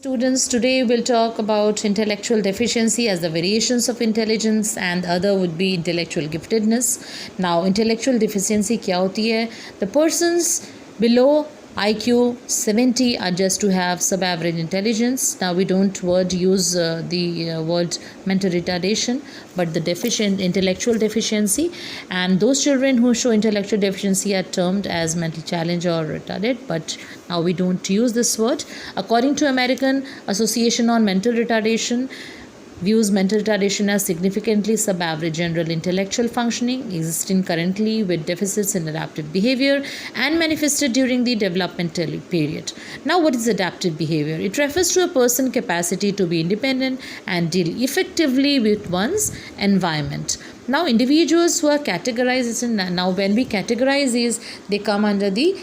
Students, today we'll talk about intellectual deficiency as the variations of intelligence, and the other would be intellectual giftedness. Now, intellectual deficiency क्या होती है? The persons below IQ 70 are just to have sub-average intelligence. Now, we don't use the word mental retardation, but the intellectual deficiency, and those children who show intellectual deficiency are termed as mental challenge or retarded, but now we don't use this word. According to American Association on Mental Retardation, views mental retardation as significantly sub-average general intellectual functioning existing currently with deficits in adaptive behavior and manifested during the developmental period. Now, what is adaptive behavior? It refers to a person's capacity to be independent and deal effectively with one's environment. Now, individuals who are categorized now when we categorize these, they come under the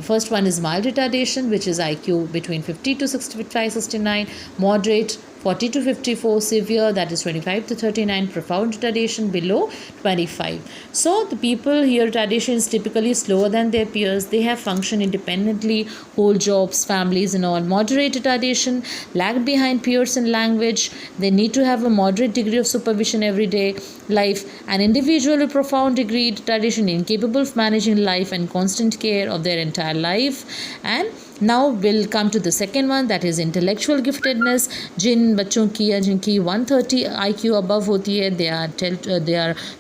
first one is mild retardation, which is IQ between 50 to 65, 69, moderate 40 to 54, severe that is 25 to 39, profound retardation below 25. So the people here, retardation is typically slower than their peers. They have function independently, hold jobs, families and all. Moderate retardation, lag behind peers in language. They need to have a moderate degree of supervision every day life. An individual with profound degree retardation incapable of managing life and constant care of their entire life. And now we'll come to the second one, that is intellectual giftedness. जिन बच्चों की या जिनकी 130 IQ above होती है, they are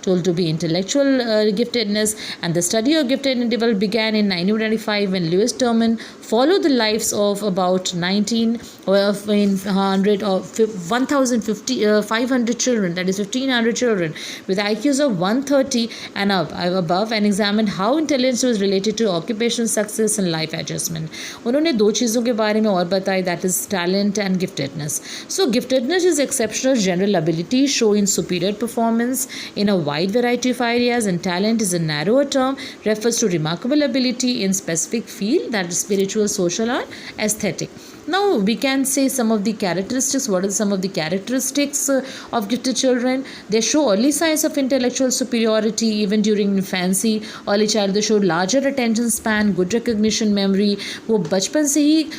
told to be intellectual giftedness. And the study of gifted individuals began in 1995 when Lewis Terman followed the lives of about 1,500 children, that is 1,500 children with IQs of 130 and above, and examined how intelligence was related to occupational success and life adjustment. उन्होंने दो चीज़ों के बारे में और बताई, that is talent and giftedness. So giftedness is exceptional general ability shown in superior performance in a wide variety of areas, and talent is a narrower term, refers to remarkable ability in specific field, that is spiritual, social or aesthetic. Now we can say some of the characteristics. What are some of the characteristics of gifted children? They show early signs of intellectual superiority even during infancy. Early child, they show larger attention span, good recognition memory. वो बचपन से ही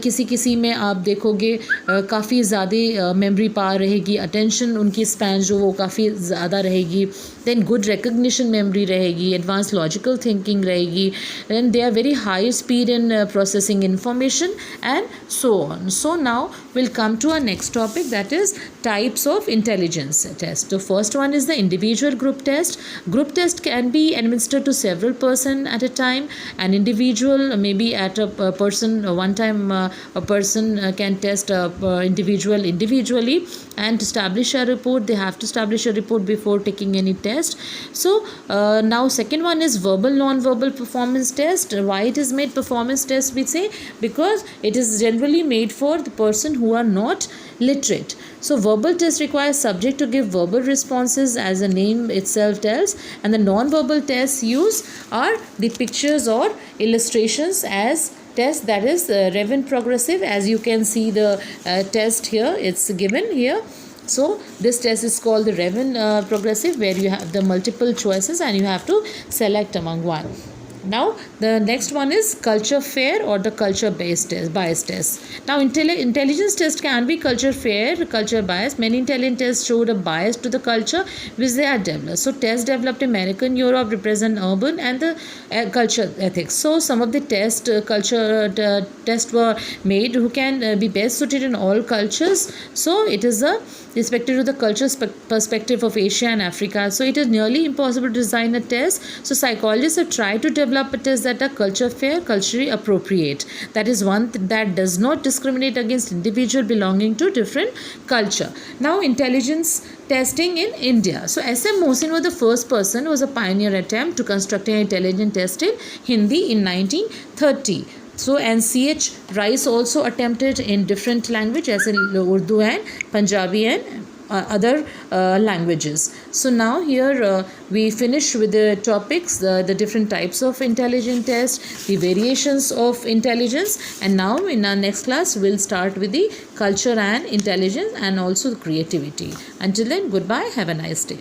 किसी में आप देखोगे काफ़ी ज़्यादा memory power रहेगी, अटेंशन उनकी स्पैन जो वो काफ़ी ज़्यादा रहेगी. Then good recognition memory रहेगी, advanced logical thinking रहेगी, and they are very high speed in processing information and so on. So now we'll come to our next topic, that is types of intelligence test. The first one is the individual group test. Group test can be administered to several person at a time. An individual maybe at a person one time a person can test individual individually and establish a report. They have to establish a report before taking any test. So now second one is verbal non-verbal performance test. Why it is made performance test, we say because it is generally made for the person who are not literate. So verbal test requires subject to give verbal responses as the name itself tells, and the non-verbal tests used are the pictures or illustrations as test, that is Raven progressive. As you can see the test here, it's given here. So this test is called the Raven progressive, where you have the multiple choices and you have to select among one. Now the next one is culture fair or the culture based test, bias test. Now intelligence test can be culture fair, culture bias. Many intelligence tests showed a bias to the culture which they are developed. So tests developed in American Europe represent urban and the culture ethics. So some of the culture tests were made who can be best suited in all cultures. So it is respected to the culture perspective of Asia and Africa. So it is nearly impossible to design a test. So psychologists have tried to develop a test that are culture fair, culturally appropriate. That is one that does not discriminate against individual belonging to different culture. Now intelligence testing in India. So S.M. Mohsin was the first person who was a pioneer attempt to construct an intelligence test in Hindi in 1930. So and C.H. Rice also attempted in different language as in Urdu and Punjabi and other languages. So now here we finish with the topics, the different types of intelligence tests, the variations of intelligence, and now in our next class we'll start with the culture and intelligence and also creativity. Until then, goodbye, have a nice day.